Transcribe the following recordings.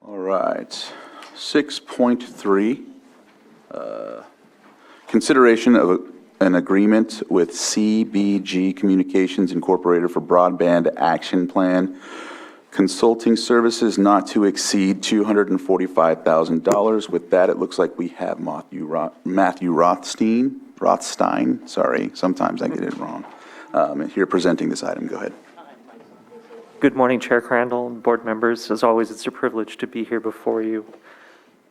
All right. 6.3, consideration of an agreement with CBG Communications Incorporated for Broadband Action Plan consulting services not to exceed $245,000. With that, it looks like we have Matthew Rothstein, sorry, sometimes I get it wrong, here presenting this item. Go ahead. Good morning, Chair Crandall and board members. As always, it's a privilege to be here before you.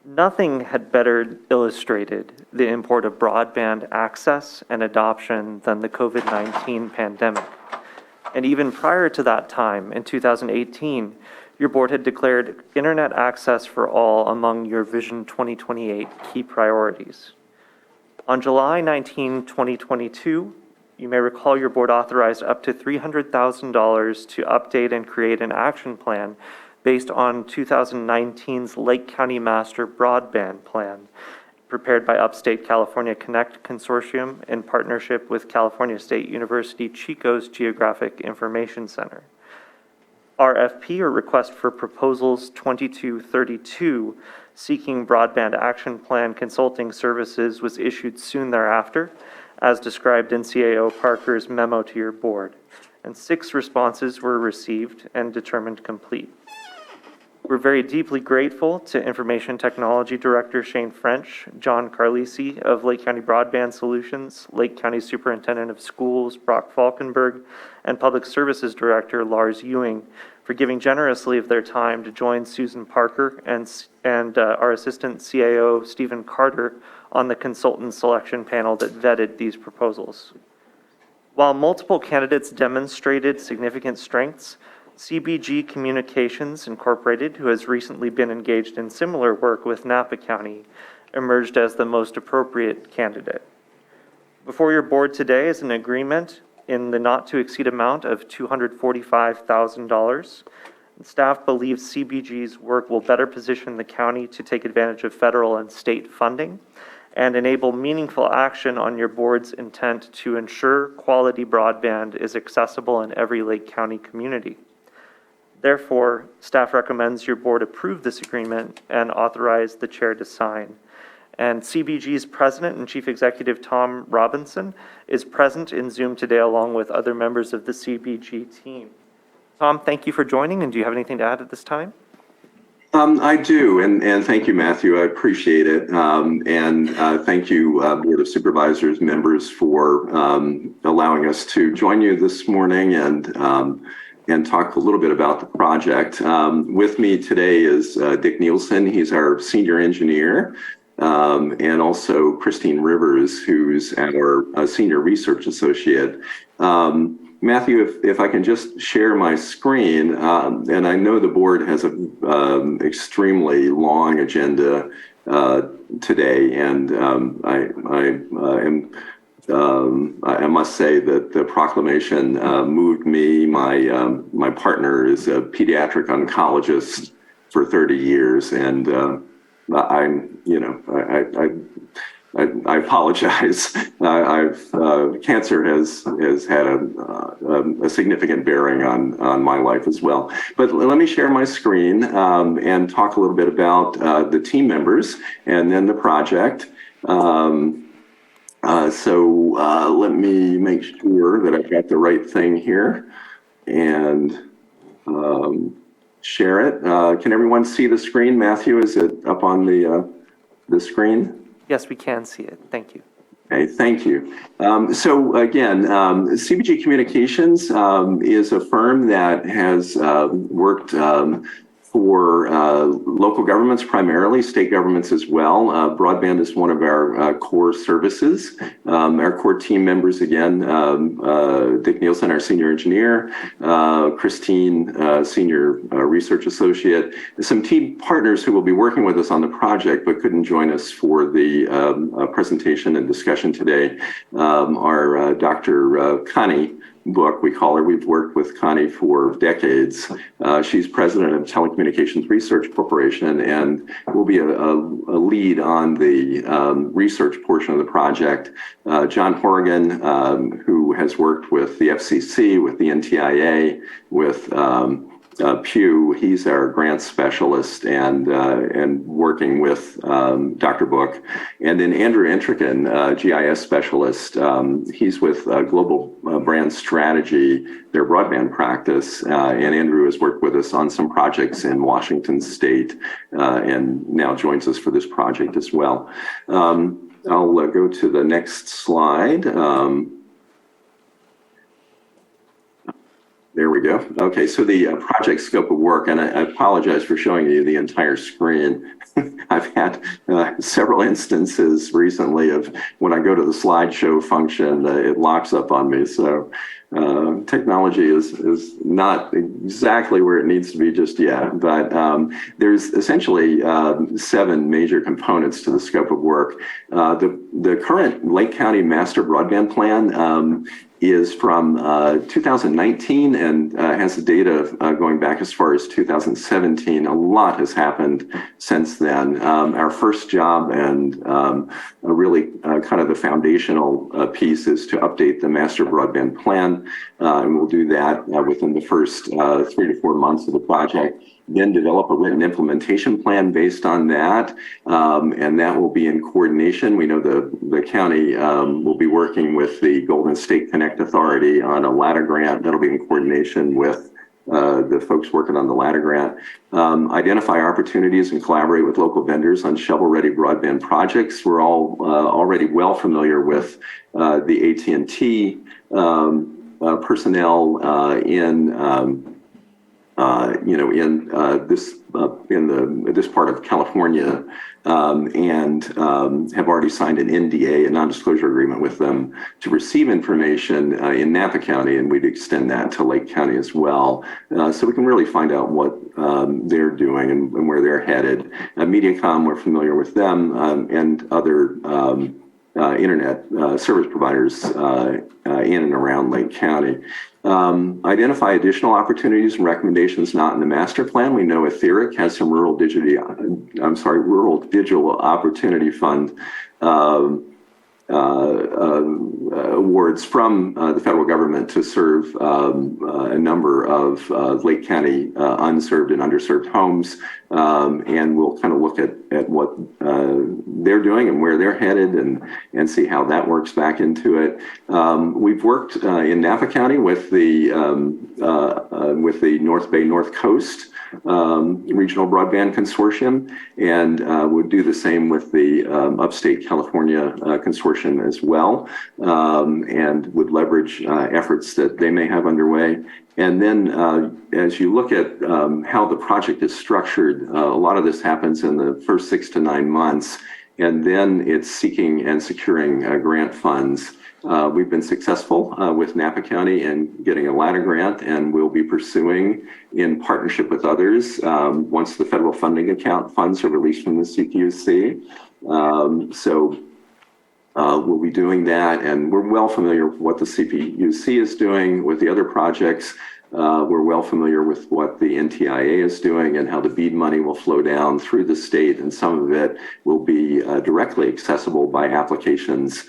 Nothing had better illustrated the import of broadband access and adoption than the COVID-19 pandemic. And even prior to that time, in 2018, your board had declared internet access for all among your Vision 2028 key priorities. On July 19, 2022, you may recall your board authorized up to $300,000 to update and create an action plan based on 2019's Lake County Master Broadband Plan, prepared by Upstate California Connect Consortium in partnership with California State University Chico's Geographic Information Center. RFP, or Request for Proposals 2232, seeking Broadband Action Plan consulting services, was issued soon thereafter, as described in CAO Parker's memo to your board, and 6 responses were received and determined complete. We're very deeply grateful to Information Technology Director Shane French, John Carlisi of Lake County Broadband Solutions, Lake County Superintendent of Schools Brock Falkenberg, and Public Services Director Lars Ewing for giving generously of their time to join Susan Parker and our Assistant CAO Stephen Carter on the consultant selection panel that vetted these proposals. While multiple candidates demonstrated significant strengths, CBG Communications Incorporated, who has recently been engaged in similar work with Napa County, emerged as the most appropriate candidate. Before your board today is an agreement in the not-to-exceed amount of $245,000. Staff believes CBG's work will better position the county to take advantage of federal and state funding and enable meaningful action on your board's intent to ensure quality broadband is accessible in every Lake County community. Therefore, staff recommends your board approve this agreement and authorize the chair to sign. And CBG's president and chief executive, Tom Robinson, is present in Zoom today along with other members of the CBG team. Tom, thank you for joining, and do you have anything to add at this time? I do, and thank you, Matthew. I appreciate it. Thank you, Board of Supervisors members, for allowing us to join you this morning and talk a little bit about the project. With me today is Dick Nielsen. He's our senior engineer, and also Christine Rivers, who's our senior research associate. Matthew, if I can just share my screen, and I know the board has an extremely long agenda today, and I must say that the proclamation moved me. My partner is a pediatric oncologist for 30 years, and I apologize. Cancer has had a significant bearing on my life as well. But let me share my screen and talk a little bit about the team members and then the project. Let me make sure that I've got the right thing here and share it. Can everyone see the screen? Matthew, is it up on the screen? Yes, we can see it. Thank you. Okay, thank you. So again, CBG Communications is a firm that has worked for local governments, primarily state governments as well. Broadband is one of our core services. Our core team members, again, Dick Nielsen, our senior engineer, Christine, senior research associate, some team partners who will be working with us on the project but couldn't join us for the presentation and discussion today, are Dr. Connie Book, we call her. We've worked with Connie for decades. She's president of Telecommunications Research Corporation and will be a lead on the research portion of the project. John Horrigan, who has worked with the FCC, with the NTIA, with Pugh. He's our grant specialist and working with Dr. Book. And then Andrew Entrican, GIS specialist. He's with Global Brand Strategy, their broadband practice. And Andrew has worked with us on some projects in Washington State and now joins us for this project as well. I'll go to the next slide. There we go. Okay, so the project scope of work, and I apologize for showing you the entire screen. I've had several instances recently of when I go to the slideshow function, it locks up on me. So technology is not exactly where it needs to be just yet, but there's essentially 7 major components to the scope of work. The current Lake County Master Broadband Plan is from 2019 and has the data going back as far as 2017. A lot has happened since then. Our first job and really kind of the foundational piece is to update the Master Broadband Plan, and we'll do that within the first 3 to 4 months of the project. Then develop a written implementation plan based on that, and that will be in coordination. We know the county will be working with the Golden State Connect Authority on a ladder grant that'll be in coordination with the folks working on the ladder grant. Identify opportunities and collaborate with local vendors on shovel-ready broadband projects. We're all already well familiar with the AT&T personnel in this part of California, and have already signed an NDA, a non-disclosure agreement with them to receive information in Napa County, and we'd extend that to Lake County as well, so we can really find out what they're doing and where they're headed. MediaCom, we're familiar with them, and other internet service providers in and around Lake County. Identify additional opportunities and recommendations not in the master plan. We know Etheric has some rural digital opportunity fund awards from the federal government to serve a number of Lake County unserved and underserved homes, and we'll kind of look at what they're doing and where they're headed and see how that works back into it. We've worked in Napa County with the North Bay North Coast Regional Broadband Consortium, and would do the same with the Upstate California Consortium as well, and would leverage efforts that they may have underway. And then as you look at how the project is structured, a lot of this happens in the first 6 to 9 months, and then it's seeking and securing grant funds. We've been successful with Napa County in getting a ladder grant, and we'll be pursuing in partnership with others once the federal funding account funds are released from the CPUC. We'll be doing that, and we're well familiar with what the CPUC is doing with the other projects. We're well familiar with what the NTIA is doing and how the BEAD money will flow down through the state, and some of it will be directly accessible by applications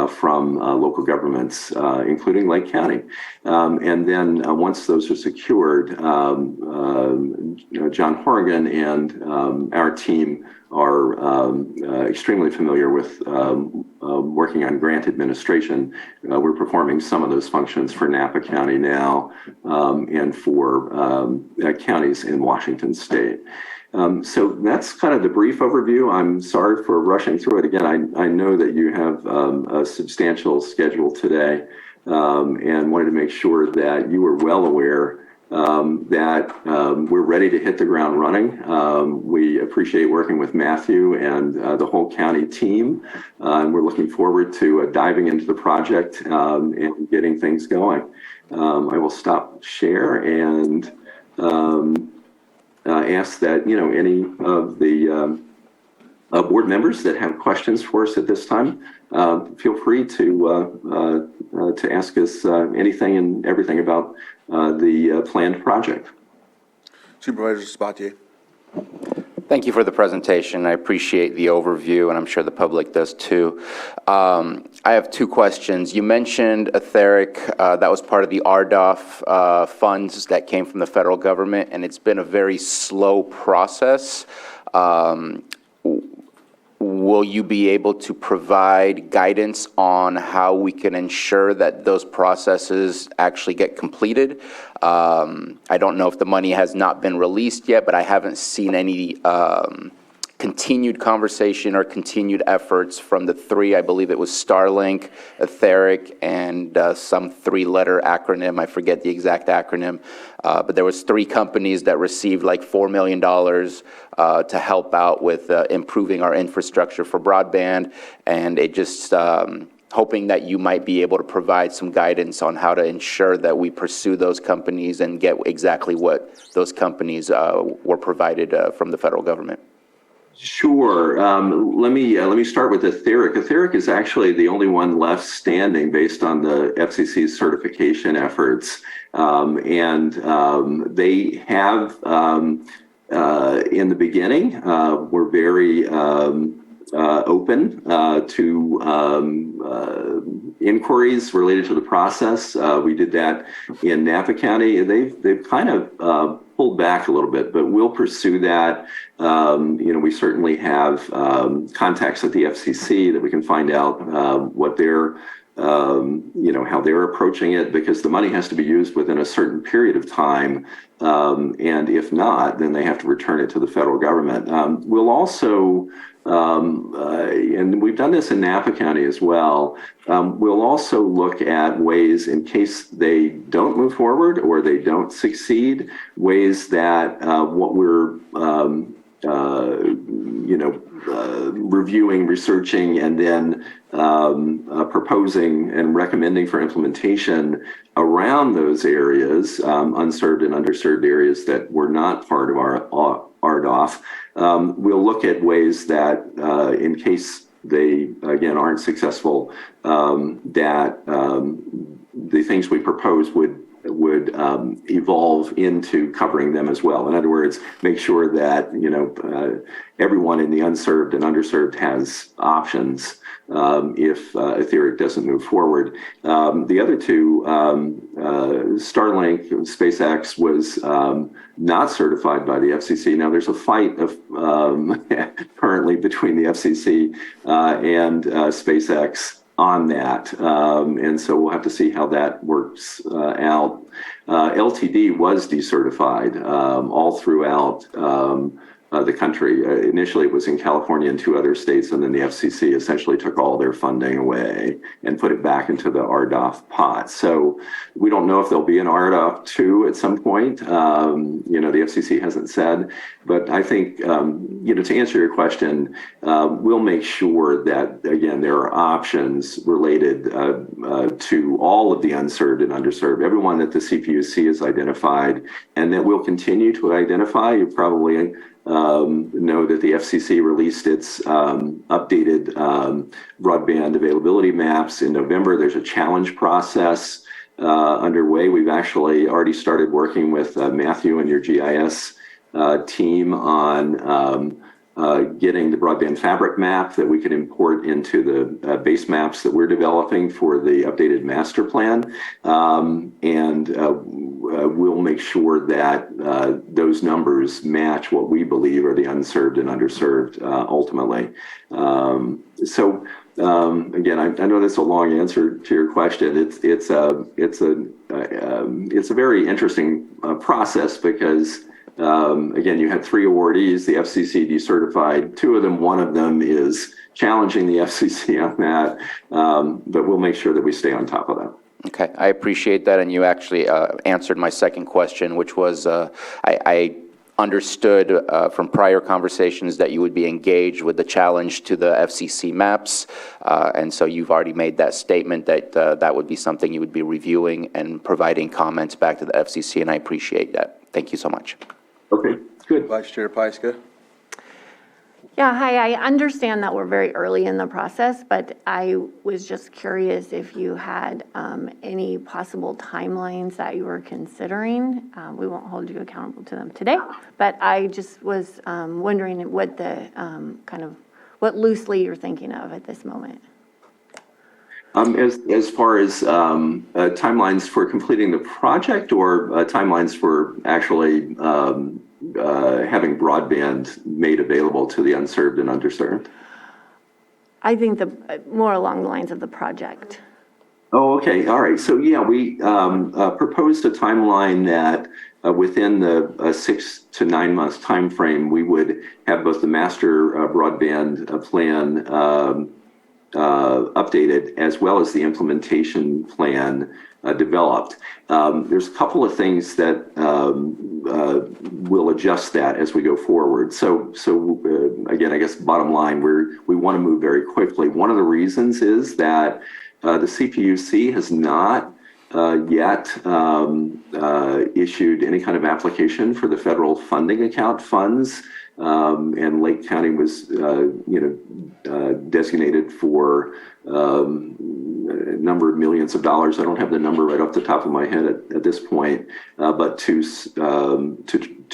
from local governments, including Lake County. And then once those are secured, John Horrigan and our team are extremely familiar with working on grant administration. We're performing some of those functions for Napa County now, and for counties in Washington State. So that's kind of the brief overview. I'm sorry for rushing through it again. I know that you have a substantial schedule today, and wanted to make sure that you were well aware that we're ready to hit the ground running. We appreciate working with Matthew and the whole county team, and we're looking forward to diving into the project and getting things going. I will stop share and ask that any of the board members that have questions for us at this time, feel free to ask us anything and everything about the planned project. Supervisor Sabatier. Thank you for the presentation. I appreciate the overview, and I'm sure the public does too. I have two questions. You mentioned etheric, that was part of the RDOF funds that came from the federal government, and it's been a very slow process. Will you be able to provide guidance on how we can ensure that those processes actually get completed? I don't know if the money has not been released yet, but I haven't seen any continued conversation or continued efforts from the three. I believe it was Starlink, Etheric, and some three-letter acronym. I forget the exact acronym. But there was three companies that received like $4 million to help out with improving our infrastructure for broadband. And it just hoping that you might be able to provide some guidance on how to ensure that we pursue those companies and get exactly what those companies were provided from the federal government. Sure. Let me start with Etheric. Etheric is actually the only one left standing based on the FCC's certification efforts, and they have in the beginning were very open to inquiries related to the process. We did that in Napa County. They've kind of pulled back a little bit, but we'll pursue that. We certainly have contacts at the FCC that we can find out what they're, how they're approaching it, because the money has to be used within a certain period of time. And if not, then they have to return it to the federal government. We'll also, and we've done this in Napa County as well, we'll also look at ways, in case they don't move forward or they don't succeed, ways that what we're reviewing, researching, and then proposing and recommending for implementation around those areas, unserved and underserved areas that were not part of our RDOF. We'll look at ways that, in case they, again, aren't successful, that the things we propose would evolve into covering them as well. In other words, make sure that everyone in the unserved and underserved has options if Etheric doesn't move forward. The other two, Starlink, SpaceX, was not certified by the FCC. Now there's a fight currently between the FCC and SpaceX on that. And so we'll have to see how that works out. LTD was decertified all throughout the country. Initially, it was in California and 2 other states, and then the FCC essentially took all their funding away and put it back into the RDOF pot. So we don't know if there'll be an RDOF 2 at some point. The FCC hasn't said, but I think, to answer your question, we'll make sure that, again, there are options related to all of the unserved and underserved, everyone that the CPUC has identified, and that we'll continue to identify. You probably know that the FCC released its updated broadband availability maps in November. There's a challenge process underway. We've actually already started working with Matthew and your GIS team on getting the broadband fabric map that we can import into the base maps that we're developing for the updated master plan. And we'll make sure that those numbers match what we believe are the unserved and underserved ultimately. Again, I know that's a long answer to your question. It's a very interesting process because again, you had 3 awardees, the FCC decertified 2 of them. One of them is challenging the FCC on that, but we'll make sure that we stay on top of that. Okay, I appreciate that, and you actually answered my second question, which was I understood from prior conversations that you would be engaged with the challenge to the FCC maps, and so you've already made that statement that that would be something you would be reviewing and providing comments back to the FCC, and I appreciate that. Thank you so much. Okay, good. Vice Chair Pyska. Yeah, hi, I understand that we're very early in the process, but I was just curious if you had any possible timelines that you were considering. We won't hold you accountable to them today, but I just was wondering what the what loosely you're thinking of at this moment. As far as timelines for completing the project, or timelines for actually having broadband made available to the unserved and underserved? I think more along the lines of the project. Oh, okay. All right. So yeah, we proposed a timeline that within the 6 to 9 months time frame, we would have both the master broadband plan updated, as well as the implementation plan developed. There's a couple of things that will adjust that as we go forward. So again, I guess bottom line, we want to move very quickly. One of the reasons is that the CPUC has not yet issued any kind of application for the federal funding account funds. And Lake County was, designated for a number of millions of dollars. I don't have the number right off the top of my head at this point, but to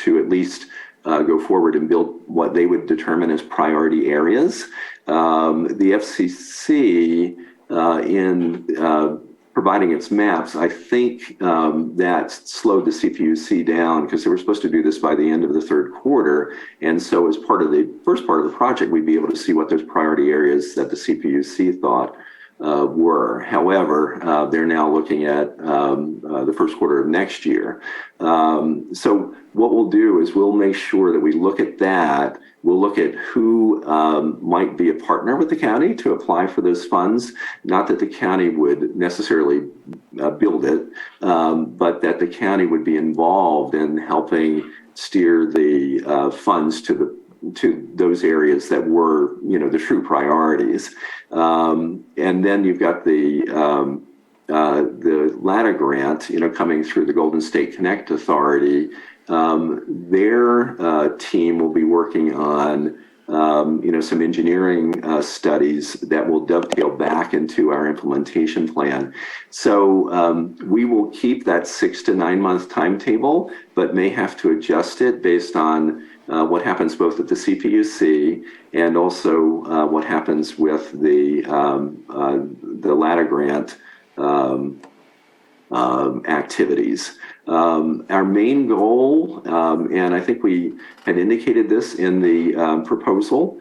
at least go forward and build what they would determine as priority areas. The FCC, in providing its maps, I think that slowed the CPUC down, because they were supposed to do this by the end of the third quarter. And so as part of the first part of the project, we'd be able to see what those priority areas that the CPUC thought were. However, they're now looking at the first quarter of next year. So what we'll do is we'll make sure that we look at that. We'll look at who might be a partner with the county to apply for those funds. Not that the county would necessarily build it, but that the county would be involved in helping steer the funds to those areas that were, the true priorities. And then you've got the LATA grant, coming through the Golden State Connect Authority. Their team will be working on, some engineering studies that will dovetail back into our implementation plan. So we will keep that 6 to 9 month timetable, but may have to adjust it based on what happens both at the CPUC and also what happens with the LATA grant activities. Our main goal, and I think we had indicated this in the proposal,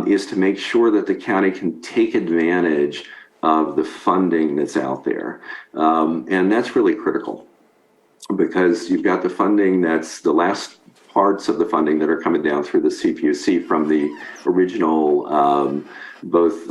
is to make sure that the county can take advantage of the funding that's out there. And that's really critical, because you've got the funding that's the last parts of the funding that are coming down through the CPUC from the original both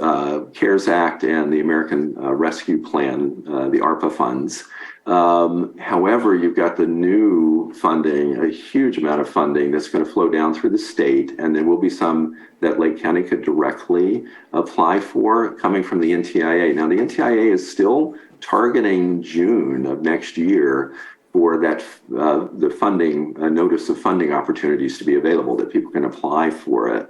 CARES Act and the American Rescue Plan, the ARPA funds. However, you've got the new funding, a huge amount of funding that's going to flow down through the state, and there will be some that Lake County could directly apply for coming from the NTIA. Now, the NTIA is still targeting June of next year for that the funding notice of funding opportunities to be available, that people can apply for it.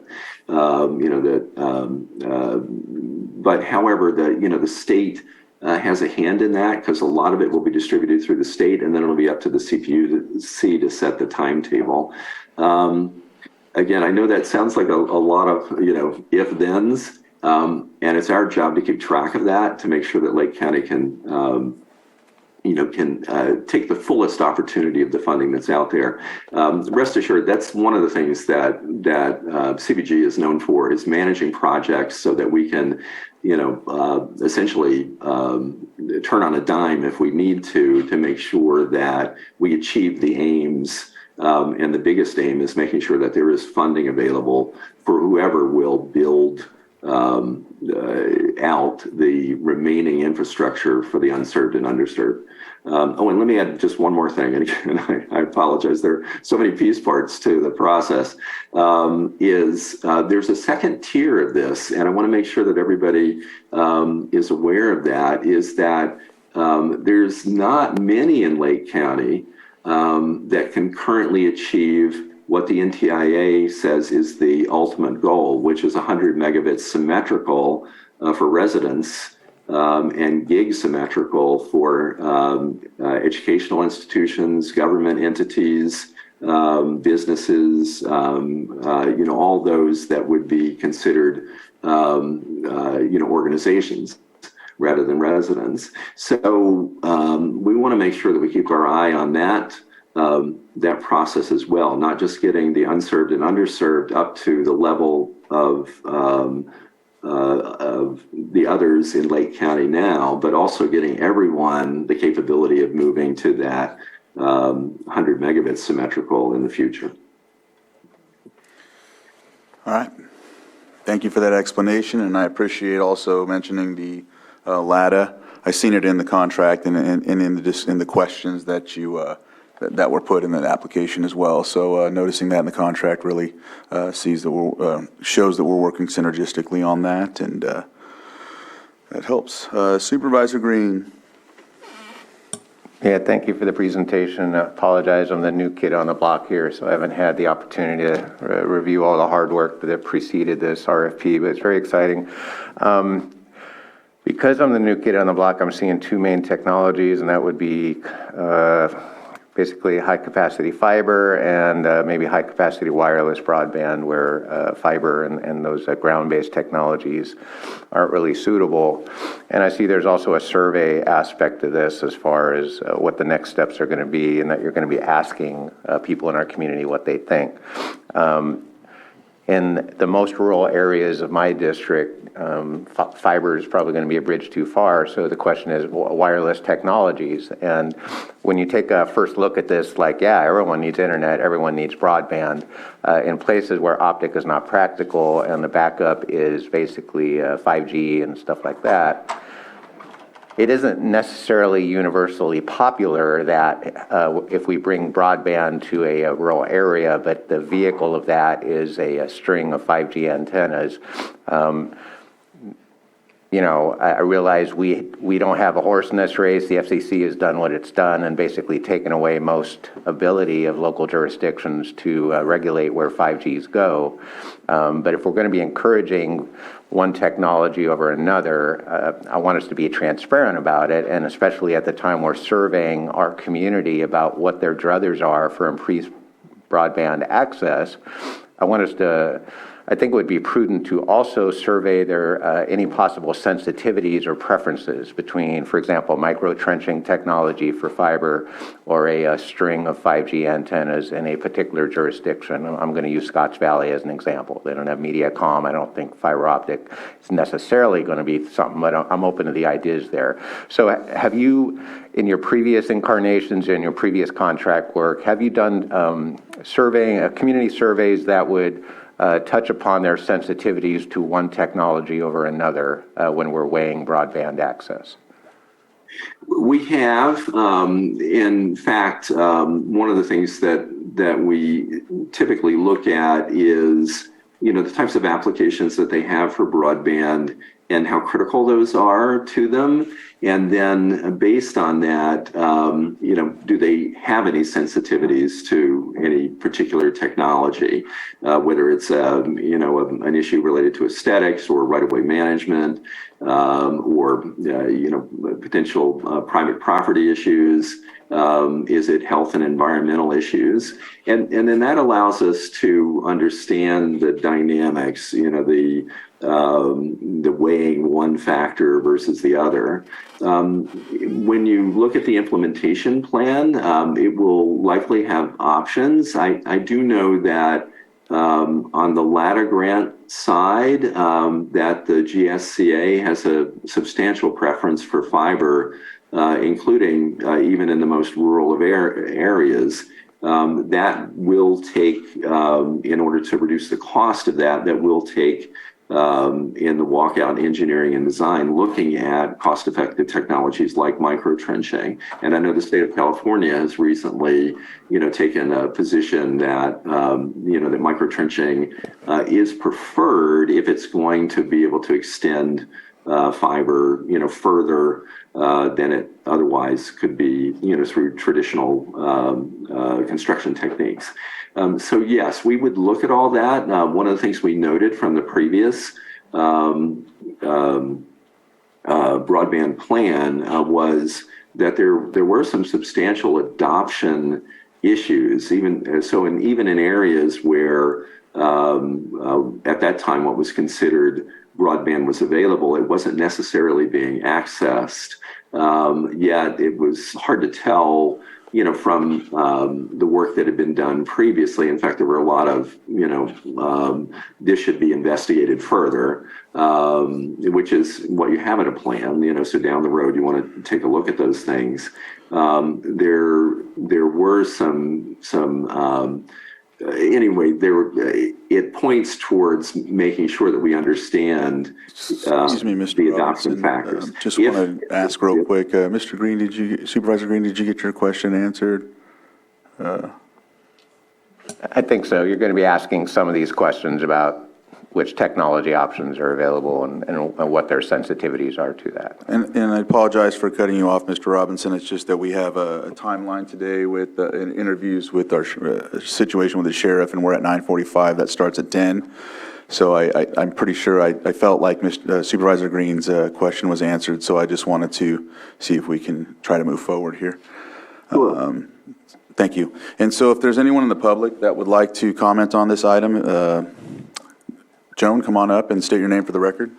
But however, the state has a hand in that, because a lot of it will be distributed through the state, and then it'll be up to the CPUC to set the timetable. Again, I know that sounds like a lot of if-thens, and it's our job to keep track of that, to make sure that Lake County can take the fullest opportunity of the funding that's out there. Rest assured, that's one of the things that CBG is known for, is managing projects so that we can, essentially turn on a dime if we need to make sure that we achieve the aims. And the biggest aim is making sure that there is funding available for whoever will build out the remaining infrastructure for the unserved and underserved. And let me add just one more thing, and again, I apologize, there are so many piece parts to the process, there's a second tier of this, and I want to make sure that everybody is aware of that, is that there's not many in Lake County that can currently achieve what the NTIA says is the ultimate goal, which is 100 megabits symmetrical for residents and gig symmetrical for educational institutions, government entities, businesses, all those that would be considered, organizations rather than residents. So we want to make sure that we keep our eye on that process as well, not just getting the unserved and underserved up to the level of the others in Lake County now, but also getting everyone the capability of moving to that 100 megabits symmetrical in the future. All right. Thank you for that explanation, and I appreciate also mentioning the LADA. I seen it in the contract and in the questions that you that were put in the application as well. So noticing that in the contract really shows that we're working synergistically on that, and that helps. Supervisor Green. Yeah, thank you for the presentation. I apologize, I'm the new kid on the block here, so I haven't had the opportunity to review all the hard work that preceded this RFP, but it's very exciting. Because I'm the new kid on the block, I'm seeing two main technologies, and that would be basically high-capacity fiber and maybe high-capacity wireless broadband, where fiber and those ground-based technologies aren't really suitable. And I see there's also a survey aspect to this as far as what the next steps are going to be, and that you're going to be asking people in our community what they think. In the most rural areas of my district, fiber is probably going to be a bridge too far. So the question is wireless technologies. And when you take a first look at this, like, yeah, everyone needs internet, everyone needs broadband. In places where optic is not practical and the backup is basically 5G and stuff like that, it isn't necessarily universally popular that if we bring broadband to a rural area, but the vehicle of that is a string of 5G antennas. I realize we don't have a horse in this race. The FCC has done what it's done and basically taken away most ability of local jurisdictions to regulate where 5Gs go. But if we're going to be encouraging one technology over another, I want us to be transparent about it, and especially at the time we're surveying our community about what their druthers are for increased broadband access. I think it would be prudent to also survey their any possible sensitivities or preferences between, for example, micro-trenching technology for fiber or a string of 5G antennas in a particular jurisdiction. I'm going to use Scotts Valley as an example. They don't have Mediacom. I don't think fiber optic is necessarily going to be something, but I'm open to the ideas there. So have you, in your previous incarnations, in your previous contract work, have you done community surveys that would touch upon their sensitivities to one technology over another when we're weighing broadband access? We have, in fact, one of the things that we typically look at is, the types of applications that they have for broadband and how critical those are to them. And then based on that, do they have any sensitivities to any particular technology, whether it's, an issue related to aesthetics or right-of-way management, or, potential private property issues. Is it health and environmental issues? And then that allows us to understand the dynamics, the weighing one factor versus the other. When you look at the implementation plan, it will likely have options. I do know that on the LADA grant side, that the GSCA has a substantial preference for fiber, including even in the most rural of areas. That will take, in order to reduce the cost of that will take in the walkout engineering and design, looking at cost-effective technologies like micro-trenching. And I know the state of California has recently, taken a position that, that micro-trenching is preferred if it's going to be able to extend fiber, further than it otherwise could be, through traditional construction techniques. So yes, we would look at all that. One of the things we noted from the previous broadband plan was that there were some substantial adoption issues, even in areas where at that time what was considered broadband was available, it wasn't necessarily being accessed. Yet it was hard to tell, from the work that had been done previously. In fact, there were a lot of, this should be investigated further, which is what you have in a plan. So down the road, you want to take a look at those things. There were some. Anyway, it points towards making sure that we understand Excuse me, Mr. the adoption Robinson. factors. Just want to ask real quick, Mr. Green, Supervisor Green, did you get your question answered? I think so. You're going to be asking some of these questions about which technology options are available and what their sensitivities are to that. And I apologize for cutting you off, Mr. Robinson. It's just that we have a timeline today with interviews with our situation with the sheriff, and we're at 9:45. That starts at 10. So I'm pretty sure I felt like Supervisor Green's question was answered, so I just wanted to see if we can try to move forward here. Sure. Thank you. And so if there's anyone in the public that would like to comment on this item, Joan, come on up and state your name for the record.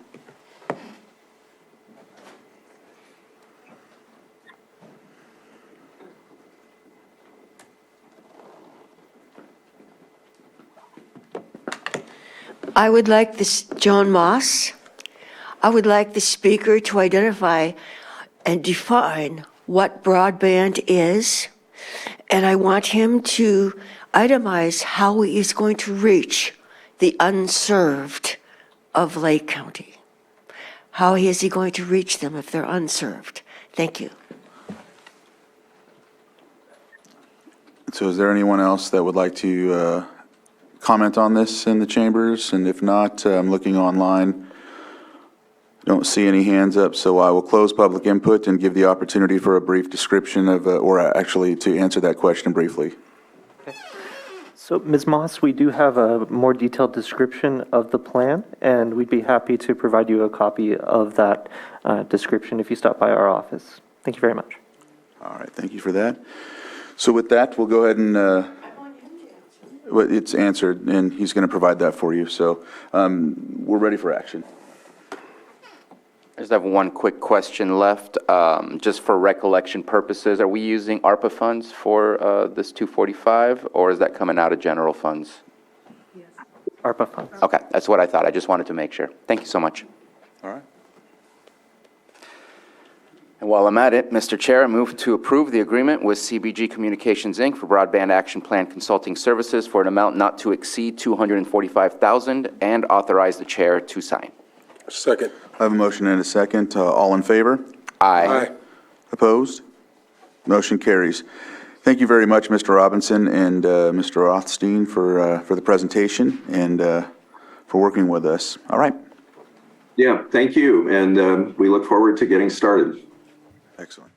I would like this, Joan Moss. I would like the speaker to identify and define what broadband is, and I want him to itemize how he is going to reach the unserved of Lake County. How is he going to reach them if they're unserved? Thank you. So is there anyone else that would like to comment on this in the chambers? And if not, I'm looking online. Don't see any hands up, so I will close public input and give the opportunity for a brief description of, or actually to answer that question briefly. So, Ms. Moss, we do have a more detailed description of the plan, and we'd be happy to provide you a copy of that description if you stop by our office. Thank you very much. All right, thank you for that. So with that, we'll go ahead and, well, it's answered, and he's going to provide that for you. So we're ready for action. I just have one quick question left, just for recollection purposes. Are we using ARPA funds for this 245, or is that coming out of general funds? ARPA funds. Okay, that's what I thought. I just wanted to make sure. Thank you so much. All right. And while I'm at it, Mr. Chair, I move to approve the agreement with CBG Communications, Inc. for Broadband Action Plan Consulting Services for an amount not to exceed $245,000 and authorize the chair to sign. Second. I have a motion and a second. All in favor? Aye. Opposed? Motion carries. Thank you very much, Mr. Robinson and Mr. Rothstein for the presentation and for working with us. All right. Yeah, thank you. And we look forward to getting started. Excellent.